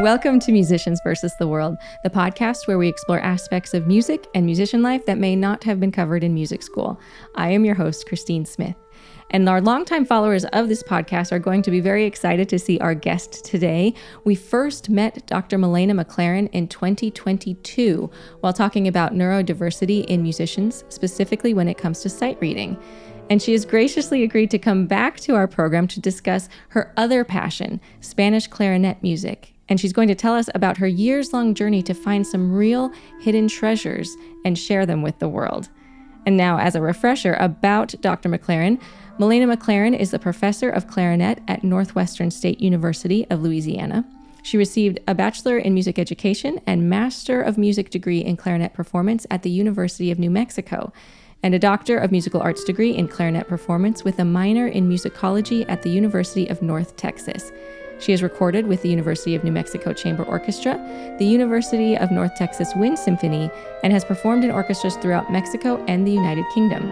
Welcome to Musicians versus the World, the podcast where we explore aspects of music and musician life that may not have been covered in music school. I am your host, Christine Smith. And our longtime followers of this podcast are going to be very excited to see our guest today. We first met Dr. Malena McLaren in 2022 while talking about neurodiversity in musicians, specifically when it comes to sight reading. And she has graciously agreed to come back to our program to discuss her other passion, Spanish clarinet music. And she's going to tell us about her years-long journey to find some real hidden treasures and share them with the world. And now, as a refresher about Dr. McLaren, Malena McLaren is a professor of clarinet at Northwestern State University of Louisiana. She received a Bachelor in Music Education and Master of Music degree in clarinet performance at the University of New Mexico, and a Doctor of Musical Arts degree in clarinet performance with a minor in musicology at the University of North Texas. She has recorded with the University of New Mexico Chamber Orchestra, the University of North Texas Wind Symphony, and has performed in orchestras throughout Mexico and the United Kingdom.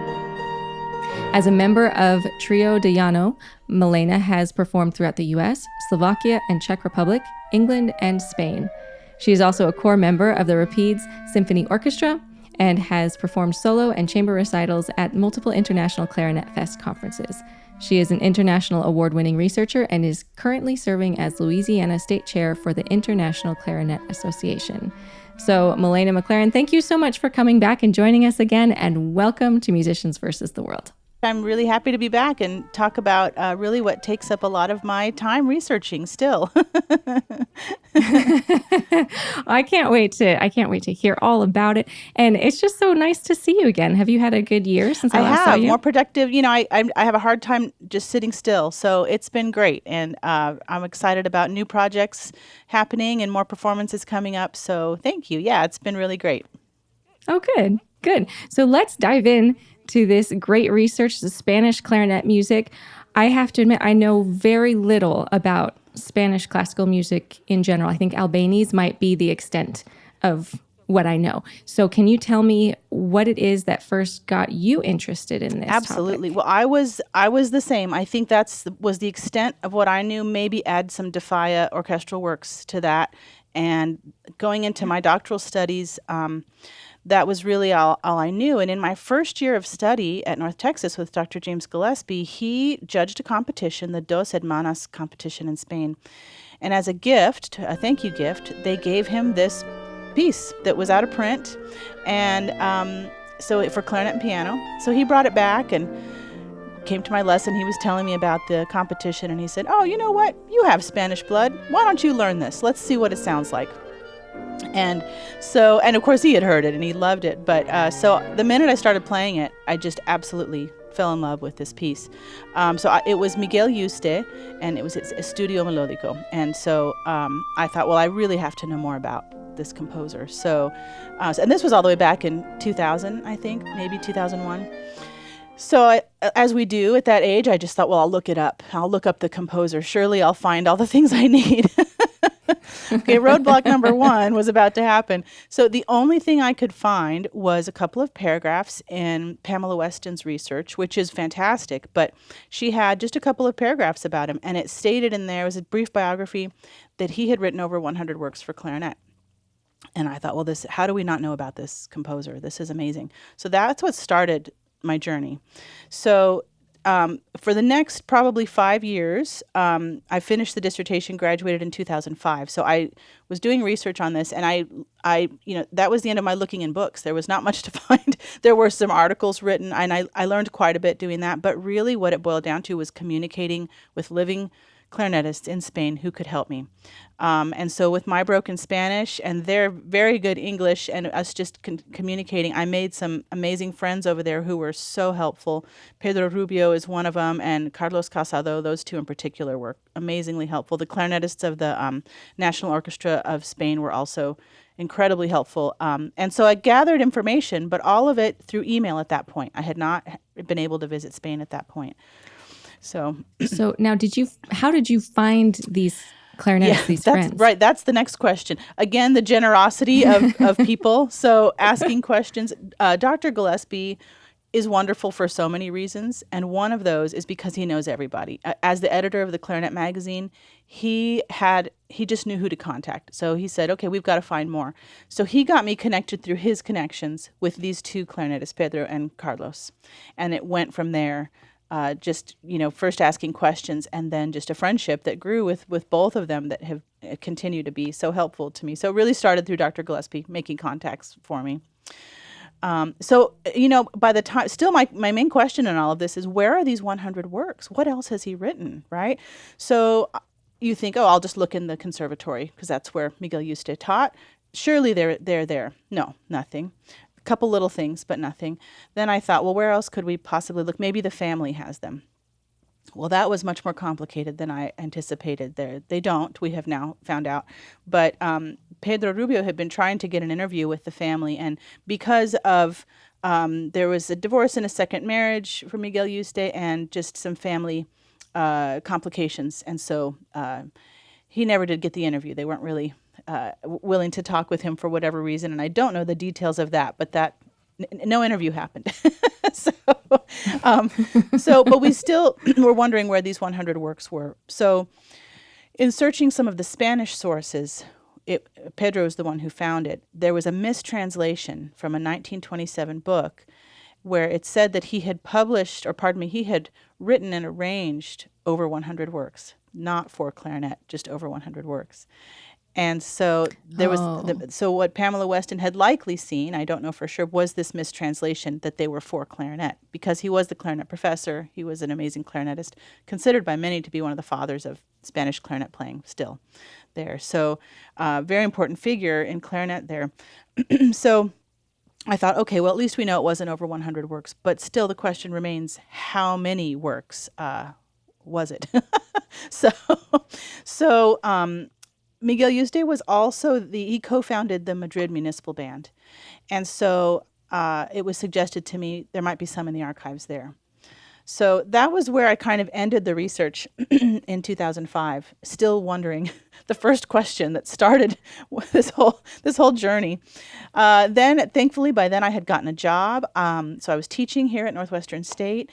As a member of Trio de Llano, Malena has performed throughout the US, Slovakia, and Czech Republic, England, and Spain. She is also a core member of the Rapides Symphony Orchestra and has performed solo and chamber recitals at multiple International Clarinet Fest conferences. She is an international award-winning researcher and is currently serving as Louisiana State Chair for the International Clarinet Association. So, Malena McLaren, thank you so much for coming back and joining us again, and welcome to Musicians versus the World. I'm really happy to be back and talk about really what takes up a lot of my time researching still. I can't wait to hear all about it. And it's just so nice to see you again. Have you had a good year since I last saw you? More productive. You know, I have a hard time just sitting still. So it's been great. And I'm excited about new projects happening and more performances coming up. So thank you. Yeah, it's been really great. Oh, good. So let's dive in to this great research, the Spanish clarinet music. I have to admit, I know very little about Spanish classical music in general. I think Albanese might be the extent of what I know. So can you tell me what it is that first got you interested in this Absolutely. topic? Well, I was the same. I think was the extent of what I knew, maybe add some Defia orchestral works to that. And going into my doctoral studies, that was really all I knew. And in my first year of study at North Texas with Dr. James Gillespie, he judged a competition, the Dos Hermanas competition in Spain. And as a gift, a thank you gift, they gave him this piece that was out of print, and for clarinet and piano. So he brought it back and came to my lesson. He was telling me about the competition, and he said, "Oh, you know what? You have Spanish blood. Why don't you learn this? Let's see what it sounds like." And of course he had heard it and he loved it. But so the minute I started playing it, I just absolutely fell in love with this piece. It was Miguel Yuste, and it was Estudio Melódico. And so I thought, well, I really have to know more about this composer. And this was all the way back in 2000, I think, maybe 2001. So as we do at that age, I just thought, well, I'll look it up. I'll look up the composer. Surely I'll find all the things I need. Okay, roadblock number one was about to happen. So the only thing I could find was a couple of paragraphs in Pamela Weston's research, which is fantastic, but she had just a couple of paragraphs about him, and it stated in there, it was a brief biography, that he had written over 100 works for clarinet. And I thought, well, how do we not know about this composer? This is amazing. So that's what started my journey. So for the next probably 5 years, I finished the dissertation, graduated in 2005. So I was doing research on this, and I that was the end of my looking in books. There was not much to find. There were some articles written, and I learned quite a bit doing that. But really what it boiled down to was communicating with living clarinetists in Spain who could help me. And so with my broken Spanish and their very good English and us just communicating, I made some amazing friends over there who were so helpful. Pedro Rubio is one of them, and Carlos Casado, those two in particular, were amazingly helpful. The clarinetists of the National Orchestra of Spain were also incredibly helpful. And so I gathered information, but all of it through email at that point. I had not been able to visit Spain at that point. So now how did you find these clarinetists, these friends? Right. That's the next question. Again, the generosity of people. So asking questions. Dr. Gillespie is wonderful for so many reasons, and one of those is because he knows everybody. As the editor of the Clarinet magazine, he just knew who to contact. So he said, "Okay, we've got to find more." So he got me connected through his connections with these two clarinetists, Pedro and Carlos, and it went from there. Just first asking questions, and then just a friendship that grew with both of them that have continued to be so helpful to me. So it really started through Dr. Gillespie making contacts for me. So, by the time, still my main question in all of this is, where are these 100 works? What else has he written, right? So you think, oh, I'll just look in the conservatory because that's where Miguel Yuste taught. Surely they're there. No, nothing. A couple little things, but nothing. Then I thought, well, where else could we possibly look? Maybe the family has them. Well, that was much more complicated than I anticipated. They don't, we have now found out. But Pedro Rubio had been trying to get an interview with the family, and because of there was a divorce and a second marriage for Miguel Yuste and just some family complications, and so he never did get the interview. They weren't really willing to talk with him for whatever reason, and I don't know the details of that, but no interview happened. But we still were wondering where these 100 works were. So in searching some of the Spanish sources, Pedro is the one who found it. There was a mistranslation from a 1927 book where it said that he had written and arranged over 100 works, not for clarinet, just over 100 works. And so there was, so what Pamela Weston had likely seen, I don't know for sure, was this mistranslation that they were for clarinet, because he was the clarinet professor. He was an amazing clarinetist, considered by many to be one of the fathers of Spanish clarinet playing still there. So very important figure in clarinet there. So I thought, okay, well, at least we know it wasn't over 100 works, but still the question remains, how many works was it? So Miguel Yuste was also he co-founded the Madrid Municipal Band. And so it was suggested to me there might be some in the archives there. So that was where I kind of ended the research in 2005, still wondering the first question that started this whole journey. Then, thankfully, by then I had gotten a job. So I was teaching here at Northwestern State.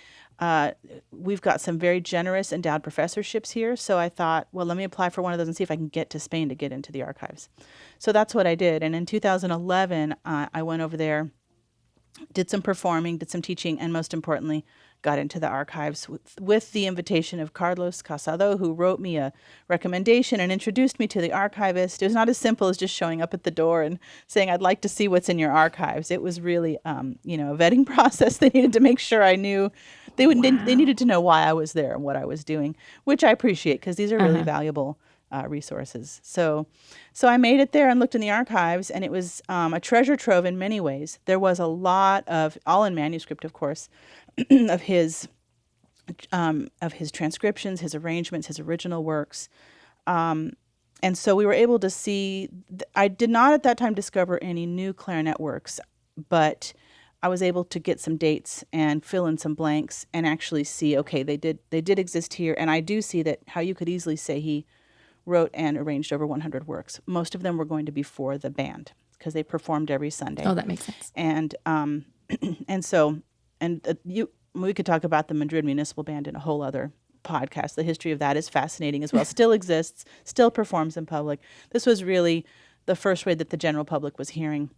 We've got some very generous endowed professorships here. So I thought, well, let me apply for one of those and see if I can get to Spain to get into the archives. So that's what I did. And in 2011, I went over there, did some performing, did some teaching, and most importantly, got into the archives with the invitation of Carlos Casado, who wrote me a recommendation and introduced me to the archivist. It was not as simple as just showing up at the door and saying, I'd like to see what's in your archives. It was really, a vetting process. They needed to make sure I knew. They needed to know why I was there and what I was doing, which I appreciate because these are really valuable resources. So I made it there and looked in the archives, and it was a treasure trove in many ways. There was a lot of, all in manuscript, of course, of his transcriptions, his arrangements, his original works. And so we were able to see, I did not at that time discover any new clarinet works, but I was able to get some dates and fill in some blanks and actually see, okay, they did exist here. And I do see that how you could easily say he wrote and arranged over 100 works. Most of them were going to be for the band because they performed every Sunday. Oh, that makes sense. And we could talk about the Madrid Municipal Band in a whole other podcast. The history of that is fascinating as well. Still exists, still performs in public. This was really the first way that the general public was hearing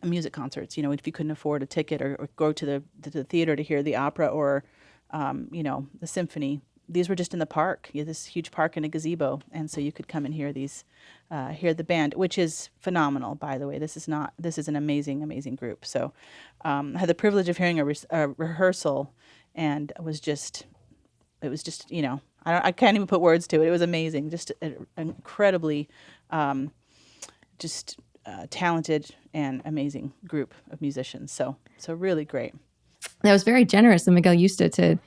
music concerts. If you couldn't afford a ticket or go to the theater to hear the opera or, the symphony, these were just in the park. You had this huge park and a gazebo, and so you could come and hear hear the band, which is phenomenal, by the way. This is an amazing, amazing group. So I had the privilege of hearing a rehearsal, and it was just, I can't even put words to it. It was amazing, just an incredibly, talented and amazing group of musicians. So really great. That was very generous of Miguel Yuste to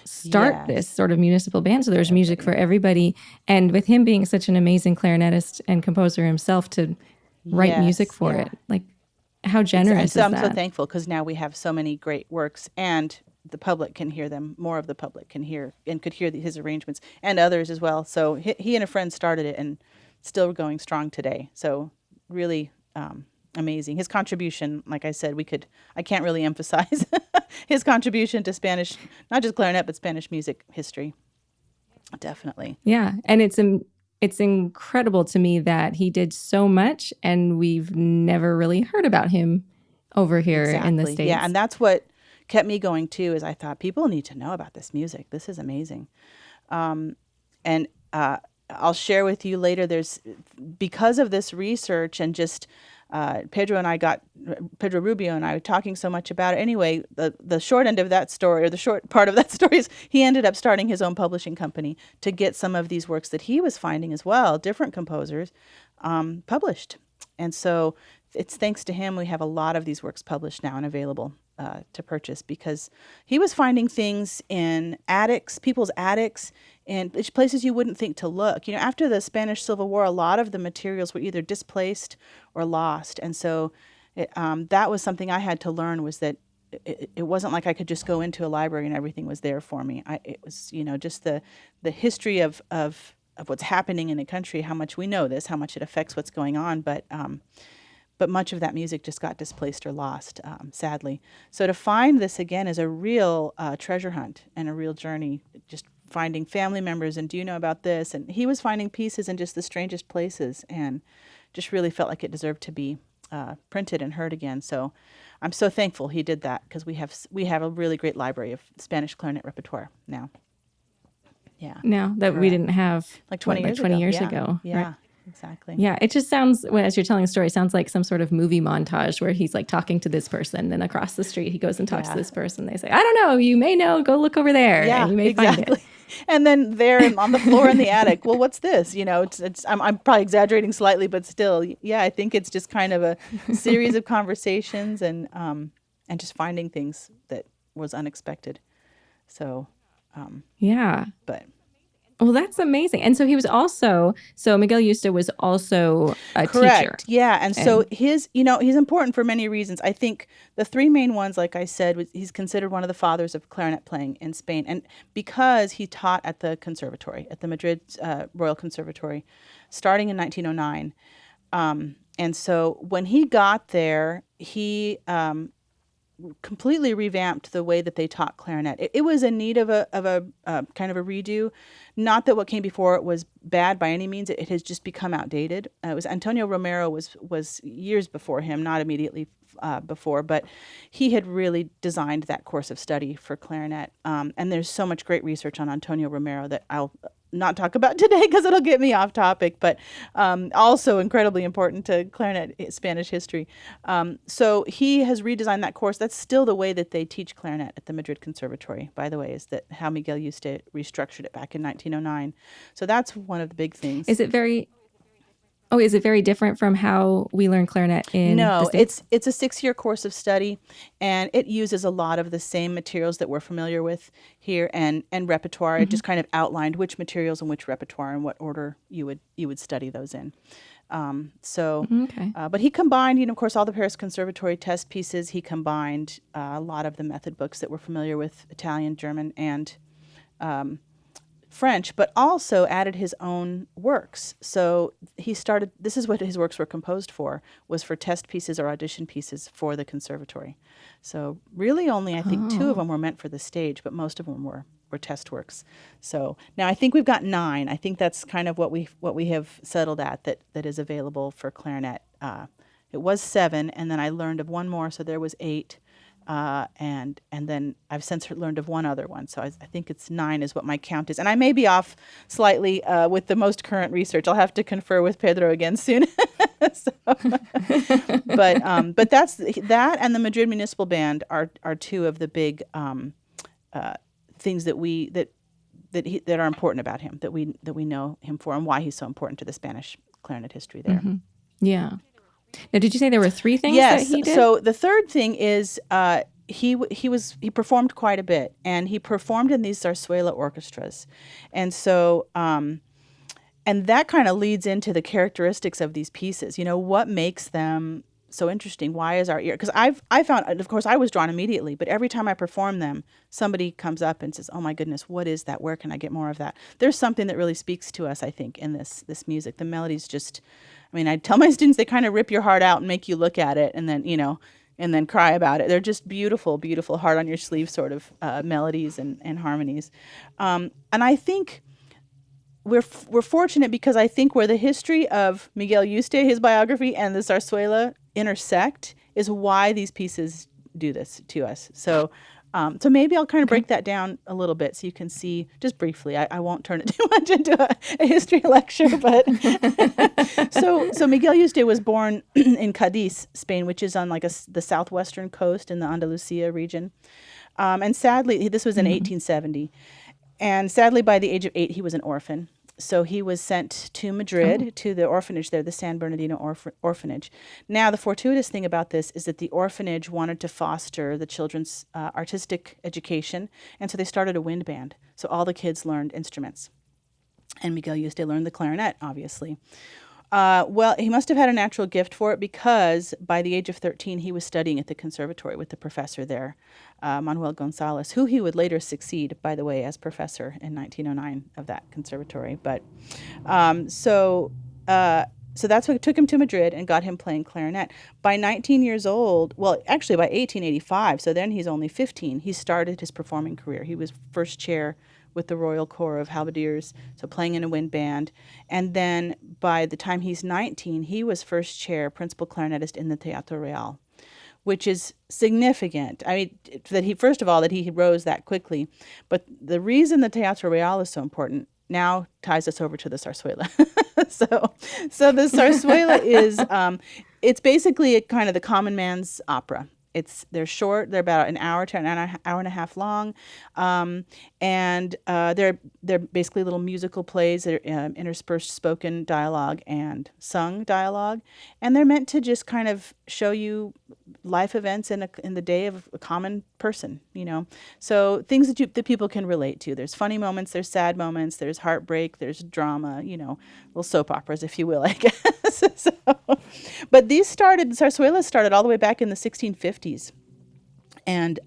start this sort of municipal band. So there's music for everybody. And with him being such an amazing clarinetist and composer himself to write music for it, like how generous is that? I'm so thankful because now we have so many great works and the public can hear them. More of the public can hear and could hear his arrangements and others as well. So he and a friend started it and still going strong today. So really amazing. His contribution, like I said, I can't really emphasize his contribution to Spanish, not just clarinet, but Spanish music history. Definitely. Yeah. And it's incredible to me that he did so much and we've never really heard about him over here in the States. Yeah, and that's what kept me going too, is I thought people need to know about this music. This is amazing. And I'll share with you later, because of this research and just Pedro Rubio and I were talking so much about it. Anyway, the short end of that story, or the short part of that story, is he ended up starting his own publishing company to get some of these works that he was finding as well, different composers, published. And so it's thanks to him we have a lot of these works published now and available to purchase, because he was finding things in attics, people's attics, and places you wouldn't think to look. After the Spanish Civil War, a lot of the materials were either displaced or lost. And so that was something I had to learn, was that it wasn't like I could just go into a library and everything was there for me. It was, just the history of what's happening in the country, how much we know this, how much it affects what's going on. But much of that music just got displaced or lost, sadly. So to find this again is a real treasure hunt and a real journey, just finding family members and do you know about this? And he was finding pieces in just the strangest places and just really felt like it deserved to be printed and heard again. So I'm so thankful he did that, because we have a really great library of Spanish clarinet repertoire now. Yeah. Now that Correct. We didn't have like 20 years ago. Yeah. Right? Exactly. Yeah, it just sounds, as you're telling the story, it sounds like some sort of movie montage where he's like talking to this person, then across the street he goes and talks to this person. They say, I don't know, you may know, go look over there. Yeah, and you may find it. And then there on the floor in the attic, well, what's this? I'm probably exaggerating slightly, but still, yeah, I think it's just kind of a series of conversations and just finding things that was unexpected. So, yeah. But. Well, that's amazing. And so he was also, Miguel Yuste was also a Correct. teacher. Yeah. And so he's important for many reasons. I think the three main ones, like I said, he's considered one of the fathers of clarinet playing in Spain. And because he taught at the conservatory, at the Madrid Royal Conservatory, starting in 1909. And so when he got there, he completely revamped the way that they taught clarinet. It was in need of a kind of a redo. Not that what came before it was bad by any means. It has just become outdated. It was Antonio Romero was years before him, not immediately before, but he had really designed that course of study for clarinet. And there's so much great research on Antonio Romero that I'll not talk about today because it'll get me off topic, but also incredibly important to clarinet Spanish history. So he has redesigned that course. That's still the way that they teach clarinet at the Madrid Conservatory, by the way, is that how Miguel Yuste restructured it back in 1909. So that's one of the big things. Is it very different from how we learn clarinet in the States? It's a 6-year course of study, and it uses a lot of the same materials that we're familiar with here and repertoire. It just kind of outlined which materials and which repertoire and what order you would study those in. But he combined, of course, all the Paris Conservatory test pieces. He combined a lot of the method books that we're familiar with, Italian, German, and French, but also added his own works. So this is what his works were composed for, was for test pieces or audition pieces for the conservatory. So really only, I think, 2 of them were meant for the stage, but most of them were test works. So now I think we've got 9. I think that's kind of what we have settled at that is available for clarinet. It was 7, and then I learned of one more, so there was 8. And then I've since learned of one other one. So I think it's 9 is what my count is. And I may be off slightly with the most current research. I'll have to confer with Pedro again soon. But that's that, and the Madrid Municipal Band are 2 of the big things that are important about him, that we know him for, and why he's so important to the Spanish clarinet history there. Mm-hmm. Yeah. Now, did you say there were 3 things that he did? So the third thing is he performed quite a bit, and he performed in these zarzuela orchestras, and so and that kind of leads into the characteristics of these pieces. What makes them so interesting. Why is our ear? Because I found, of course, I was drawn immediately, but every time I perform them, somebody comes up and says, "Oh my goodness, what is that? Where can I get more of that?" There's something that really speaks to us, I think, in this music. The melodies just, I mean, I tell my students, they kind of rip your heart out and make you look at it, and then and then cry about it. They're just beautiful, beautiful, heart on your sleeve sort of melodies and harmonies. And I think we're fortunate, because I think where the history of Miguel Yuste, his biography, and the zarzuela intersect is why these pieces do this to us. So so maybe I'll kind of break that down a little bit so you can see just briefly. I won't turn it too much into a history lecture, but so Miguel Yuste was born in Cadiz, Spain, which is on like the southwestern coast in the Andalusia region. And sadly, this was in 1870. And sadly, by the age of 8, he was an orphan. So he was sent to Madrid, to the orphanage there, the San Bernardino orphanage. Now, the fortuitous thing about this is that the orphanage wanted to foster the children's artistic education, and so they started a wind band. So all the kids learned instruments. And Miguel Yuste learned the clarinet, obviously. Well, he must have had a natural gift for it, because by the age of 13, he was studying at the conservatory with the professor there, Manuel Gonzalez, who he would later succeed, by the way, as professor in 1909 of that conservatory. But so that's what took him to Madrid and got him playing clarinet. By 19 years old, well, actually by 1885, so then he's only 15, he started his performing career. He was first chair with the Royal Corps of Halberdiers, so playing in a wind band. And then by the time he's 19, he was first chair, principal clarinetist in the Teatro Real, which is significant. I mean, that he, first of all, that he rose that quickly. But the reason the Teatro Real is so important now ties us over to the zarzuela. So the zarzuela is, it's basically kind of the common man's opera. They're short. They're about an hour to an hour and a half long, and they're basically little musical plays that are interspersed spoken dialogue and sung dialogue, and they're meant to just kind of show you life events in the day of a common person, So things that people can relate to. There's funny moments, there's sad moments, there's heartbreak, there's drama, little soap operas, if you will, I guess. But zarzuelas started all the way back in the 1650s. And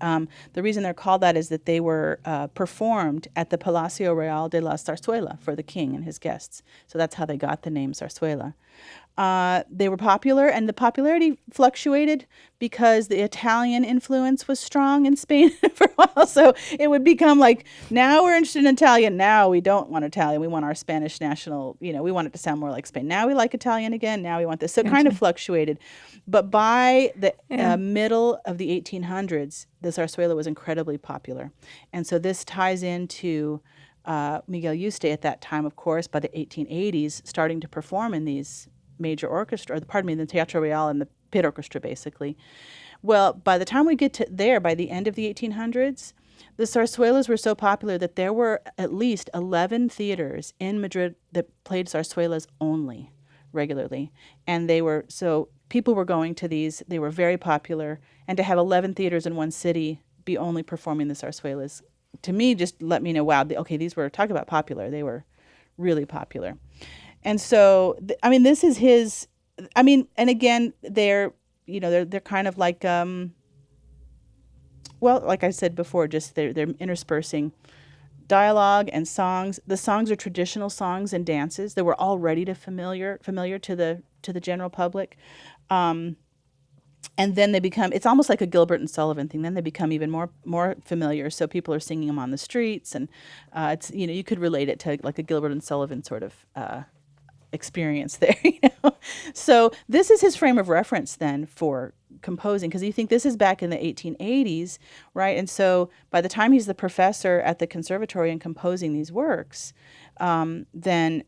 the reason they're called that is that they were performed at the Palacio Real de la Zarzuela for the king and his guests. So that's how they got the name zarzuela. They were popular, and the popularity fluctuated because the Italian influence was strong in Spain for a while. So it would become like, now we're interested in Italian. Now we don't want Italian. We want our Spanish national, we want it to sound more like Spain. Now we like Italian again. Now we want this. So it kind of fluctuated. But by the middle of the 1800s, the zarzuela was incredibly popular. And so this ties into Miguel Yuste at that time, of course, by the 1880s, starting to perform in these major orchestra, the Teatro Real and the pit orchestra, basically. Well, by the time we get to there, by the end of the 1800s, the zarzuelas were so popular that there were at least 11 theaters in Madrid that played zarzuelas only regularly. And people were going to these. They were very popular. And to have 11 theaters in one city be only performing the zarzuelas, to me, just let me know, wow, these were, talk about popular. They were really popular. And so, this is his, and again, they're kind of like, like I said before, just they're interspersing dialogue and songs. The songs are traditional songs and dances that were already familiar to the general public. And then they become, it's almost like a Gilbert and Sullivan thing. Then they become even more familiar. So people are singing them on the streets, and it's, you could relate it to like a Gilbert and Sullivan sort of experience there. So this is his frame of reference then for composing, because you think this is back in the 1880s, right? And so by the time he's the professor at the conservatory and composing these works, then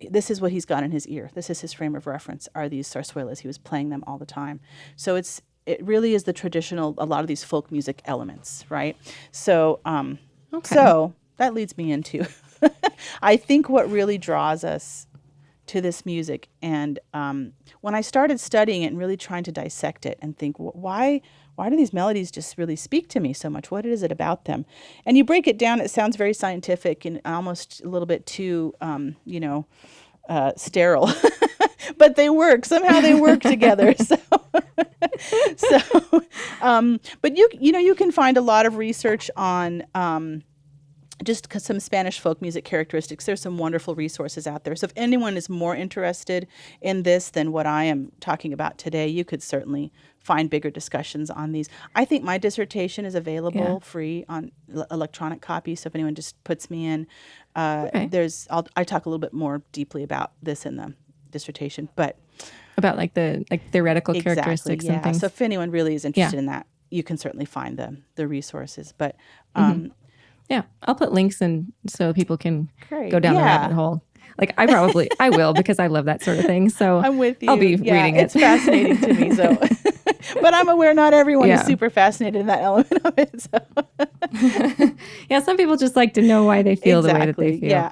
this is what he's got in his ear. This is his frame of reference, are these zarzuelas. He was playing them all the time. So it really is the traditional, a lot of these folk music elements, right? So, So that leads me into, I think what really draws us to this music. And when I started studying it and really trying to dissect it and think, why do these melodies just really speak to me so much? What is it about them? And you break it down, it sounds very scientific and almost a little bit too, sterile. But they work. Somehow they work together. So, but you can find a lot of research on just some Spanish folk music characteristics. There's some wonderful resources out there. So if anyone is more interested in this than what I am talking about today, you could certainly find bigger discussions on these. I think my dissertation is available free on electronic copy. So if anyone just puts me in, I talk a little bit more deeply about this in the dissertation, but about like the theoretical characteristics and things. So if anyone really is interested in that, you can certainly find the resources. But yeah, I'll put links in so people can Great. go down the rabbit hole. Like I will because I love that sort of thing. So I'm with you. I'll be reading it. It's fascinating to me. So, but I'm aware not everyone is super fascinated in that element of it. So. Yeah, some people just like to know why they feel the way that they feel. Yeah.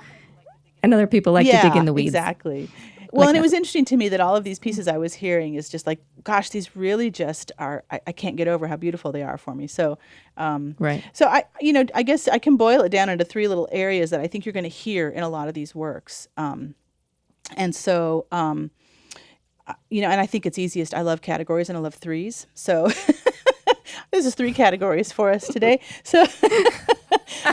And other people like to dig in the weeds. Exactly. Well, and it was interesting to me that all of these pieces I was hearing is just like, gosh, these really just are, I can't get over how beautiful they are for me. So, right. So I guess I can boil it down into three little areas that I think you're going to hear in a lot of these works. And so, and I think it's easiest. I love categories and I love threes. So this is three categories for us today. So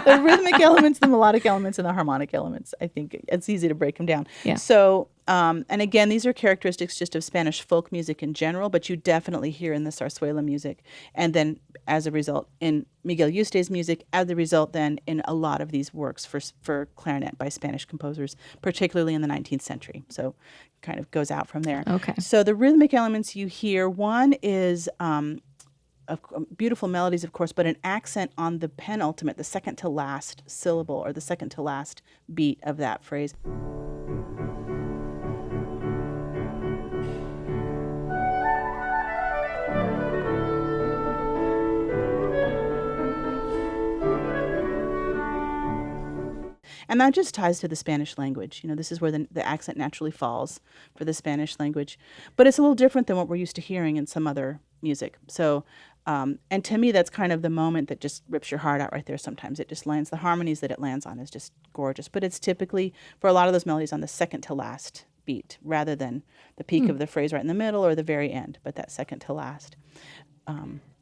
the rhythmic elements, the melodic elements, and the harmonic elements. I think it's easy to break them down. Yeah. So, and again, these are characteristics just of Spanish folk music in general, but you definitely hear in the zarzuela music. And then as a result in Miguel Yuste's music, as a result then in a lot of these works for clarinet by Spanish composers, particularly in the 19th century. So kind of goes out from there. Okay. So the rhythmic elements you hear, one is beautiful melodies, of course, but an accent on the penultimate, the second to last syllable or the second to last beat of that phrase. And that just ties to the Spanish language. This is where the accent naturally falls for the Spanish language. But it's a little different than what we're used to hearing in some other music. So, and to me, that's kind of the moment that just rips your heart out right there. Sometimes it just lands, the harmonies that it lands on is just gorgeous. But it's typically, for a lot of those melodies, on the second to last beat, rather than the peak of the phrase right in the middle or the very end, but that second to last.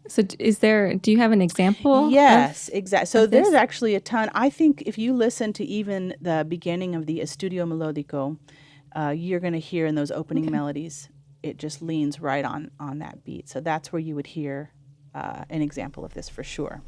So do you have an example? Yes, exactly. So there's actually a ton. I think if you listen to even the beginning of the Estudio Melódico, you're going to hear in those opening melodies, it just leans right on that beat. So that's where you would hear an example of this for sure.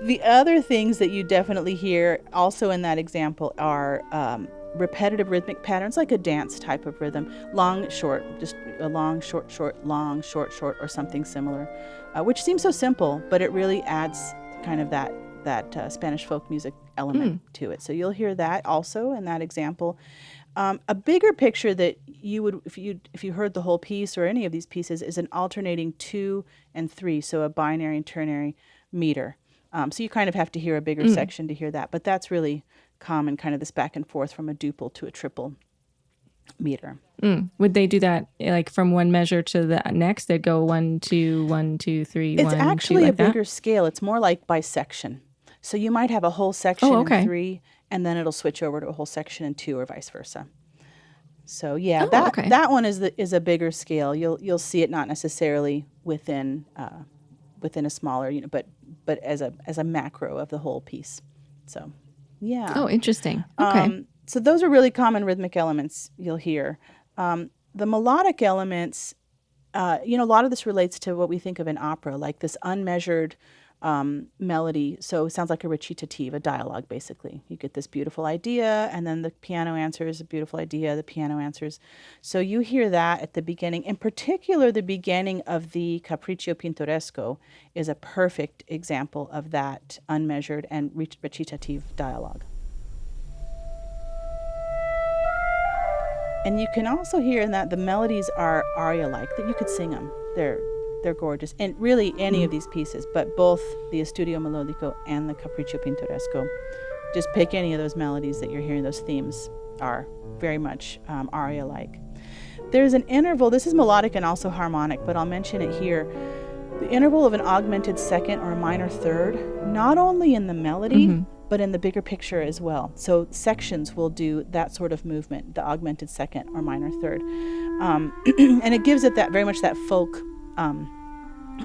The other things that you definitely hear also in that example are repetitive rhythmic patterns, like a dance type of rhythm, long, short, just a long, short, short, long, short, short, or something similar, which seems so simple, but it really adds kind of that Spanish folk music element to it. So you'll hear that also in that example. A bigger picture that you would, if you heard the whole piece or any of these pieces, is an alternating 2 and 3, so a binary and ternary meter. So you kind of have to hear a bigger section to hear that, but that's really common, kind of this back and forth from a duple to a triple meter. Would they do that like from one measure to the next? They'd go 1, 2, 1, 2, 3. It's 1, actually 2, like a bigger scale. It's more like by section. So you might have a whole section in 3, and then it'll switch over to a whole section in 2, or vice versa. So yeah, that one is a bigger scale. You'll see it not necessarily within a smaller, but as a macro of the whole piece. So, yeah. Oh, interesting. Okay. So those are really common rhythmic elements you'll hear. The melodic elements, a lot of this relates to what we think of in opera, like this unmeasured melody. So it sounds like a recitative, a dialogue, basically. You get this beautiful idea, and then the piano answers a beautiful idea, the piano answers. So you hear that at the beginning. In particular, the beginning of the Capriccio Pintoresco is a perfect example of that unmeasured and recitative dialogue. And you can also hear in that the melodies are aria-like, that you could sing them. they're gorgeous. And really any of these pieces, but both the Estudio Melodico and the Capriccio Pintoresco, just pick any of those melodies that you're hearing, those themes are very much aria-like. There's an interval, this is melodic and also harmonic, but I'll mention it here. The interval of an augmented second or a minor third, not only in the melody, but in the bigger picture as well. So sections will do that sort of movement, the augmented second or minor third. And it gives it that very much that folk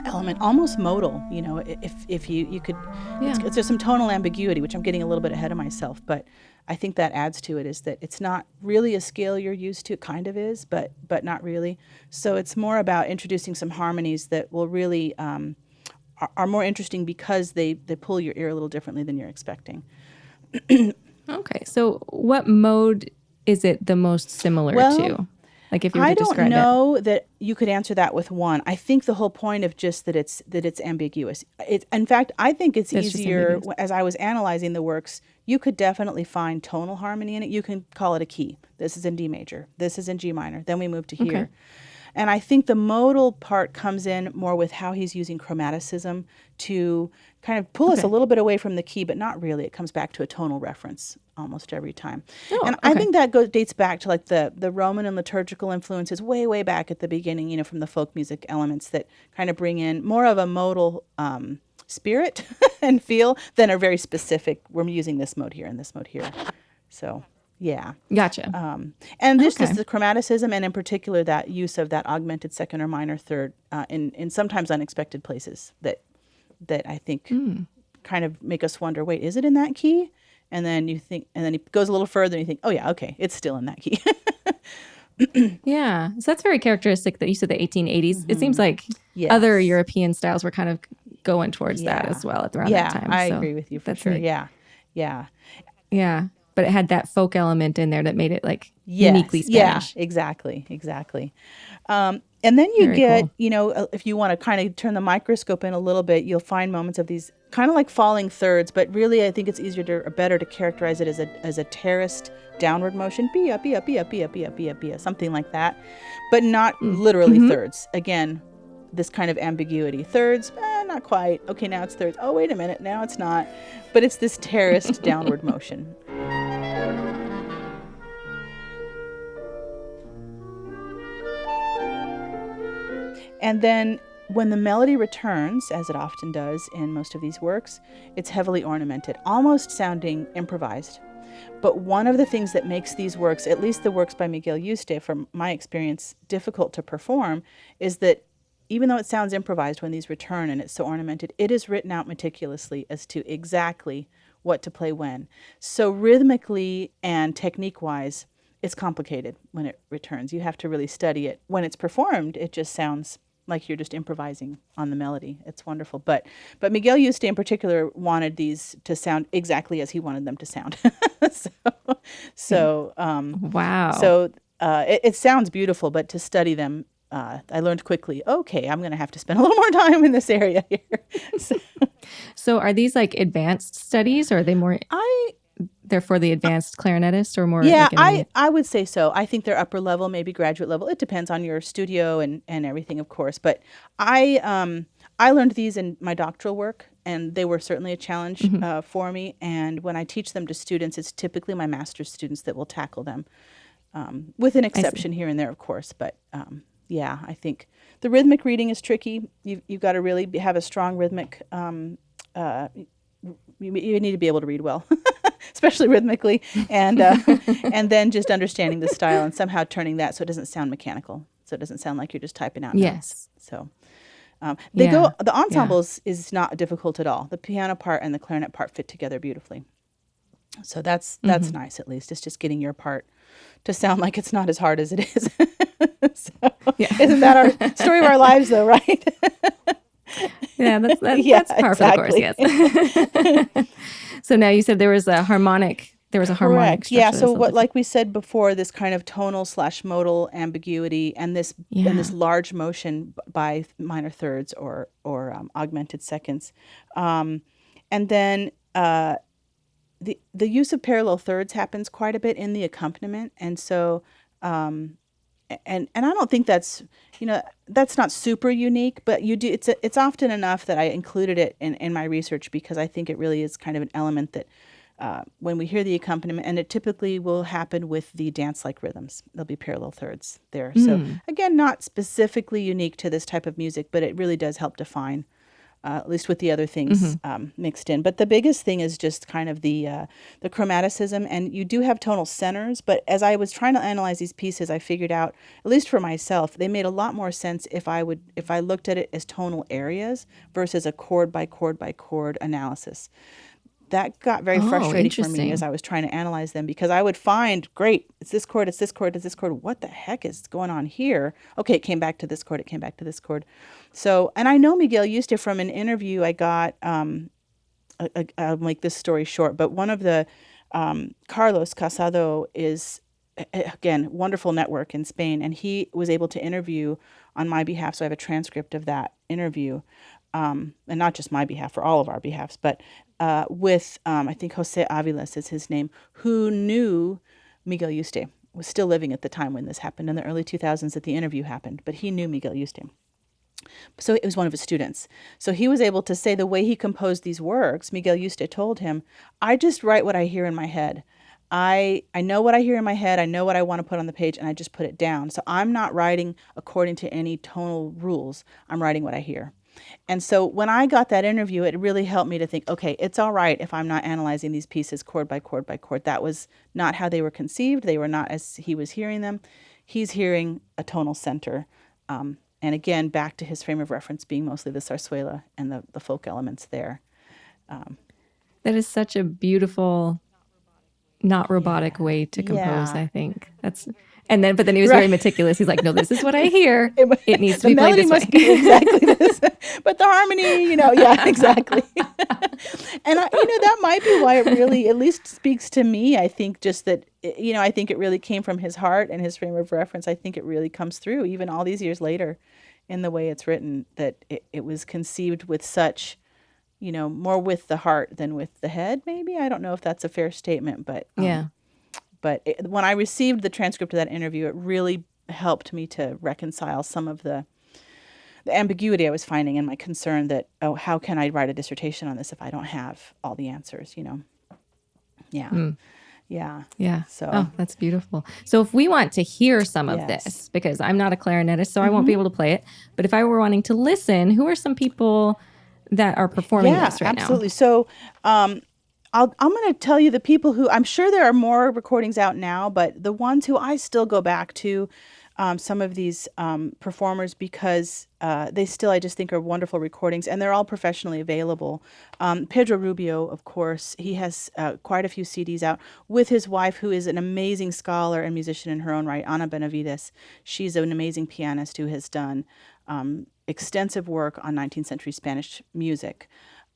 element, almost modal, you know, if you could, there's some tonal ambiguity, which I'm getting a little bit ahead of myself, but I think that adds to it, is that it's not really a scale you're used to. It kind of is, but not really. So it's more about introducing some harmonies that will really are more interesting because they pull your ear a little differently than you're expecting. Okay, so what mode is it the most similar to? Like if you were to describe it. I don't know that you could answer that with one. I think the whole point of just that it's ambiguous. In fact, I think it's easier, as I was analyzing the works, you could definitely find tonal harmony in it. You can call it a key. This is in D major. This is in G minor. Then we move to here. Okay. And I think the modal part comes in more with how he's using chromaticism to kind of pull us a little bit away from the key, but not really. It comes back to a tonal reference almost every time. I think that dates back to like the Roman and liturgical influences way back at the beginning, you know, from the folk music elements that kind of bring in more of a modal spirit and feel than a very specific, we're using this mode here and this mode here. So... yeah. Gotcha. And this is the chromaticism, and in particular that use of that augmented second or minor third in sometimes unexpected places that I think kind of make us wonder, wait, is it in that key? And then you think, and then it goes a little further and you think, oh yeah, okay, it's still in that key. Yeah. So that's very characteristic that you said the 1880s. It seems like other European styles were kind of going towards that as well at around that time. I agree with you for sure. Yeah. But it had that folk element in there that made it like uniquely Spanish. Yeah, exactly. And then you get, you know, if you want to kind of turn the microscope in a little bit, you'll find moments of these kind of like falling thirds, but really I think it's better to characterize it as a terraced downward motion, bia, bia, bia, bia, bia, bia, bia, something like that, but not literally thirds. Again, this kind of ambiguity. Thirds, not quite. Okay, now it's thirds. Oh, wait a minute, now it's not. But it's this terraced downward motion. And then when the melody returns, as it often does in most of these works, it's heavily ornamented, almost sounding improvised. But one of the things that makes these works, at least the works by Miguel Yuste, from my experience, difficult to perform, is that even though it sounds improvised when these return and it's so ornamented, it is written out meticulously as to exactly what to play when. So rhythmically and technique-wise, it's complicated when it returns. You have to really study it. When it's performed, it just sounds like you're just improvising on the melody. It's wonderful. But Miguel Yuste in particular wanted these to sound exactly as he wanted them to sound. Wow. So it sounds beautiful, but to study them, I learned quickly, okay, I'm going to have to spend a little more time in this area here. So are these like advanced studies, or are they more... They're for the advanced clarinetist or more? Yeah, I would say so. I think they're upper level, maybe graduate level. It depends on your studio and everything, of course. But I learned these in my doctoral work, and they were certainly a challenge for me. And when I teach them to students, it's typically my master's students that will tackle them, with an exception here and there, of course. But yeah, I think the rhythmic reading is tricky. You've got to really have a strong rhythmic. You need to be able to read well, especially rhythmically, and then just understanding the style and somehow turning that so it doesn't sound mechanical, so it doesn't sound like you're just typing out notes. So the ensembles is not difficult at all. The piano part and the clarinet part fit together beautifully. So that's nice, at least. It's just getting your part to sound like it's not as hard as it is. Isn't that our story of our lives, though, right? Yeah, that's par for the course, yes. So now you said there was a harmonic Correct. structure. Yeah, so like we said before, this kind of tonal/modal ambiguity and this large motion by minor thirds or augmented seconds. And then the use of parallel thirds happens quite a bit in the accompaniment, and so and I don't think that's, that's not super unique, but it's often enough that I included it in my research, because I think it really is kind of an element that when we hear the accompaniment, and it typically will happen with the dance-like rhythms. There'll be parallel thirds there. So again, not specifically unique to this type of music, but it really does help define, at least with the other things mixed in. But the biggest thing is just kind of the chromaticism, and you do have tonal centers. But as I was trying to analyze these pieces, I figured out, at least for myself, they made a lot more sense if I looked at it as tonal areas versus a chord by chord by chord analysis. That got very frustrating for me as I was trying to analyze them, because I would find, great, it's this chord, it's this chord, it's this chord. What the heck is going on here? Okay, it came back to this chord, it came back to this chord. So, and I know Miguel Yuste from an interview I got, I'll make this story short, but one of the, Carlos Casado is, again, wonderful network in Spain, and he was able to interview on my behalf, so I have a transcript of that interview. And not just my behalf, for all of our behalfs, but with, I think Jose Aviles is his name, who knew Miguel Yuste, was still living at the time when this happened, in the early 2000s that the interview happened, but he knew Miguel Yuste. So it was one of his students. So he was able to say the way he composed these works, Miguel Yuste told him, I just write what I hear in my head. I know what I hear in my head. I know what I want to put on the page, and I just put it down. So I'm not writing according to any tonal rules. I'm writing what I hear. And so when I got that interview, it really helped me to think, okay, it's all right if I'm not analyzing these pieces chord by chord by chord. That was not how they were conceived. They were not as he was hearing them. He's hearing a tonal center. And again, back to his frame of reference being mostly the zarzuela and the folk elements there. That is such a beautiful, not robotic way to compose, I think. But then he was very meticulous. He's like, no, this is what I hear. It needs to be played this way. The melody must be exactly this. But the harmony, yeah, exactly. And, that might be why it really at least speaks to me. I think just that, I think it really came from his heart and his frame of reference. I think it really comes through, even all these years later, in the way it's written, that it was conceived with such, more with the heart than with the head, maybe. I don't know if that's a fair statement, but yeah. But when I received the transcript of that interview, it really helped me to reconcile some of the ambiguity I was finding, and my concern that, how can I write a dissertation on this if I don't have all the answers, Yeah. Yeah. So that's beautiful. So if we want to hear some of this, because I'm not a clarinetist, so I won't be able to play it, but if I were wanting to listen, who are some people that are performing this right now? Absolutely. So I'm going to tell you the people who, I'm sure there are more recordings out now, but the ones who I still go back to, some of these performers, because they still, I just think, are wonderful recordings, and they're all professionally available. Pedro Rubio, of course, he has quite a few CDs out with his wife, who is an amazing scholar and musician in her own right, Ana Benavides. She's an amazing pianist who has done extensive work on 19th century Spanish music.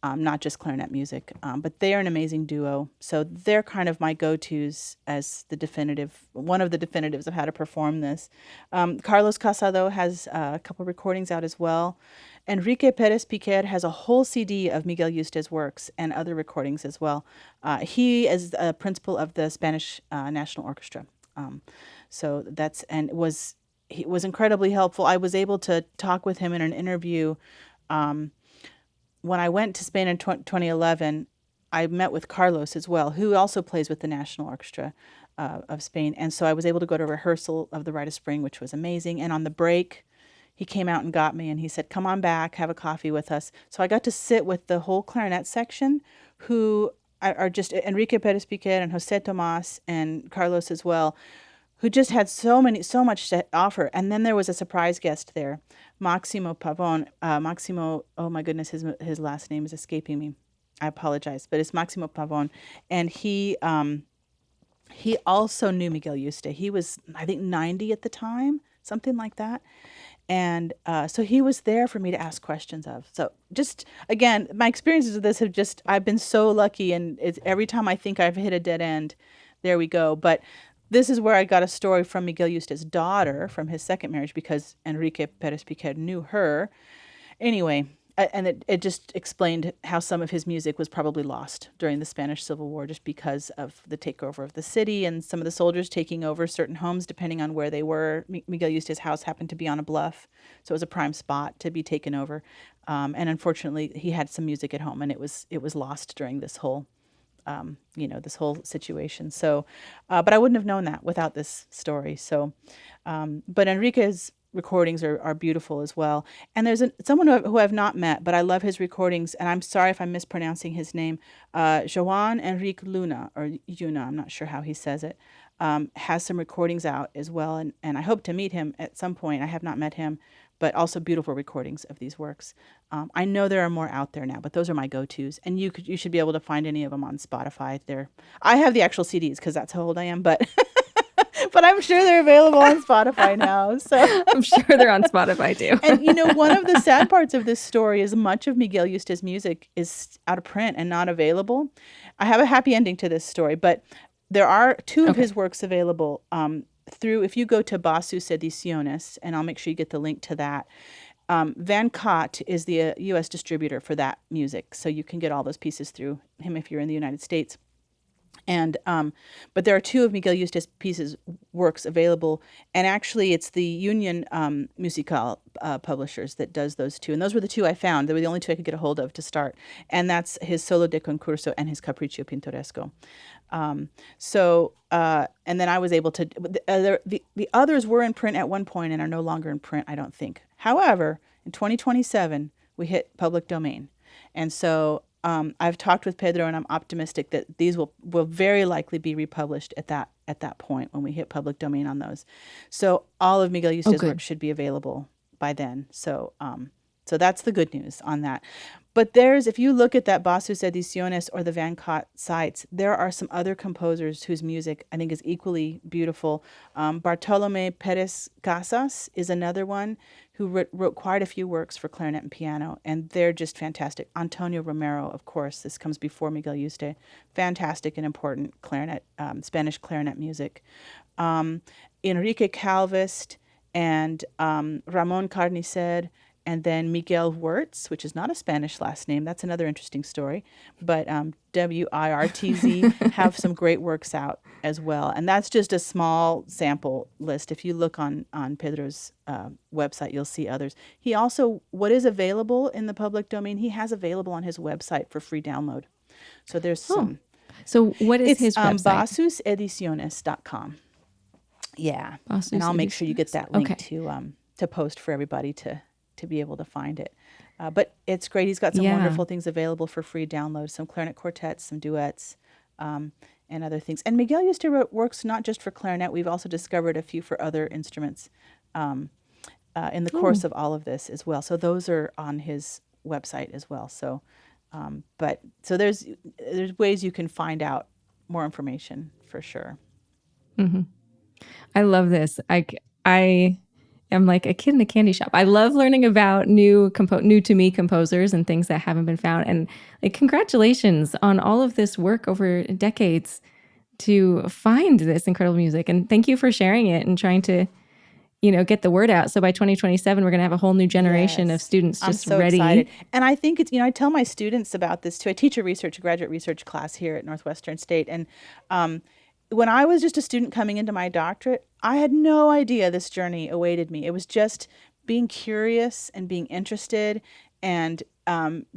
Not just clarinet music, but they are an amazing duo. So they're kind of my go-tos as one of the definitives of how to perform this. Carlos Casado has a couple recordings out as well. Enrique Perez Piquer has a whole CD of Miguel Yuste's works and other recordings as well. He is a principal of the Spanish National Orchestra. He was incredibly helpful. I was able to talk with him in an interview. When I went to Spain in 2011, I met with Carlos as well, who also plays with the National Orchestra of Spain. And so I was able to go to a rehearsal of The Rite of Spring, which was amazing. And on the break, he came out and got me, and he said, come on back, have a coffee with us. So I got to sit with the whole clarinet section, who are just Enrique Perez Piquer and Jose Tomas and Carlos as well, who just had so much to offer. And then there was a surprise guest there, Maximo Pavon. Maximo, oh my goodness, his last name is escaping me. I apologize, but it's Maximo Pavon. And he also knew Miguel Yuste. He was, I think, 90 at the time, something like that. And so he was there for me to ask questions of. So just, again, my experiences with this I've been so lucky. And every time I think I've hit a dead end, there we go. But this is where I got a story from Miguel Yuste's daughter from his second marriage, because Enrique Perez Piquer knew her. Anyway, and it just explained how some of his music was probably lost during the Spanish Civil War just because of the takeover of the city and some of the soldiers taking over certain homes depending on where they were. Miguel Yuste's house happened to be on a bluff, so it was a prime spot to be taken over. And unfortunately, he had some music at home, and it was lost during this whole this whole situation. So, but I wouldn't have known that without this story. So, but Enrique's recordings are beautiful as well. And there's someone who I've not met, but I love his recordings. And I'm sorry if I'm mispronouncing his name. Joan Enrique Luna, or Yuna, I'm not sure how he says it, has some recordings out as well. And I hope to meet him at some point. I have not met him, but also beautiful recordings of these works. I know there are more out there now, but those are my go-tos. And you should be able to find any of them on Spotify. I have the actual CDs because that's how old I am, but but I'm sure they're available on Spotify now. So I'm sure they're on Spotify too. And one of the sad parts of this story is much of Miguel Yuste's music is out of print and not available. I have a happy ending to this story, but there are two of his works available if you go to Bassus Ediciones, and I'll make sure you get the link to that. Van Cott is the U.S. distributor for that music, so you can get all those pieces through him if you're in the United States. And but there are two of Miguel Yuste's works available, and actually it's the Union Musical publishers that does those two, and those were the two I found. They were the only two I could get a hold of to start, and that's his Solo de Concurso and his Capriccio Pintoresco. And then I was able to. The others were in print at one point and are no longer in print, I don't think. However, in 2027 we hit public domain, and so. I've talked with Pedro, and I'm optimistic that these will very likely be republished at that point when we hit public domain on those. So all of Miguel Yuste's work should be available by then. So so that's the good news on that. But if you look at that Bassus Ediciones or the Van Cott sites, there are some other composers whose music I think is equally beautiful. Bartolome Perez Casas is another one who wrote quite a few works for clarinet and piano, and they're just fantastic. Antonio Romero, of course, this comes before Miguel Yuste, fantastic and important clarinet, Spanish clarinet music. Enrique Calvist and Ramon Carnicer, and then Miguel Wirtz, which is not a Spanish last name. That's another interesting story. But WIRTZ have some great works out as well. And that's just a small sample list. If you look on Pedro's website, you'll see others. He also, what is available in the public domain, he has available on his website for free download. So there's some. So what is his website? BassusEdiciones.com. Yeah. Bassus and I'll make sure you get that link Okay. to post for everybody to be able to find it. But it's great. He's got some wonderful things available for free download, some clarinet quartets, some duets, and other things. And Miguel Yuste wrote works not just for clarinet. We've also discovered a few for other instruments in the course of all of this as well. So those are on his website as well. So, so there's ways you can find out more information for sure. Mm-hmm. I love this. I am like a kid in a candy shop. I love learning about new to me composers and things that haven't been found. And like, congratulations on all of this work over decades to find this incredible music. And thank you for sharing it and trying to, get the word out. So by 2027, we're going to have a whole new generation of students just I'm so ready. Excited. And I think it's, I tell my students about this too. I teach a graduate research class here at Northwestern State. And when I was just a student coming into my doctorate, I had no idea this journey awaited me. It was just being curious and being interested and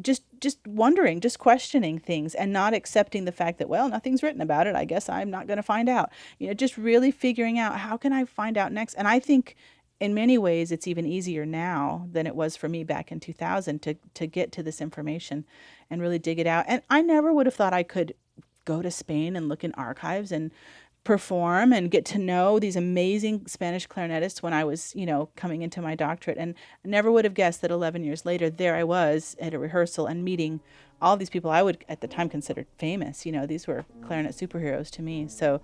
just wondering, just questioning things and not accepting the fact that, well, nothing's written about it. I guess I'm not going to find out. Just really figuring out, how can I find out next? And I think in many ways it's even easier now than it was for me back in 2000 to get to this information and really dig it out. And I never would have thought I could go to Spain and look in archives and perform and get to know these amazing Spanish clarinetists when I was, coming into my doctorate. And I never would have guessed that 11 years later, there I was at a rehearsal and meeting all these people I would at the time consider famous. These were clarinet superheroes to me. So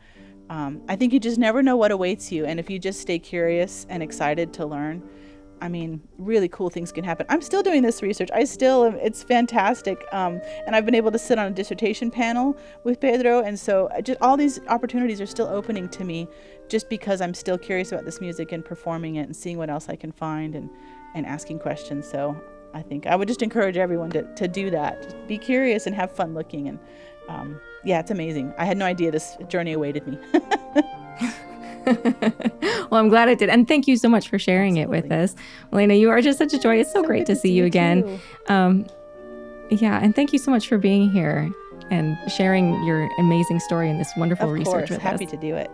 I think you just never know what awaits you. And if you just stay curious and excited to learn, really cool things can happen. I'm still doing this research. It's fantastic. And I've been able to sit on a dissertation panel with Pedro. And so just all these opportunities are still opening to me just because I'm still curious about this music and performing it and seeing what else I can find and asking questions. So I think I would just encourage everyone to do that. Just be curious and have fun looking. And yeah, it's amazing. I had no idea this journey awaited me. Well, I'm glad it did. And thank you so much for sharing it with us. Malena, you are just such a joy. It's so great to see you again. Yeah, and thank you so much for being here and sharing your amazing story and this wonderful research with us. Happy to do it.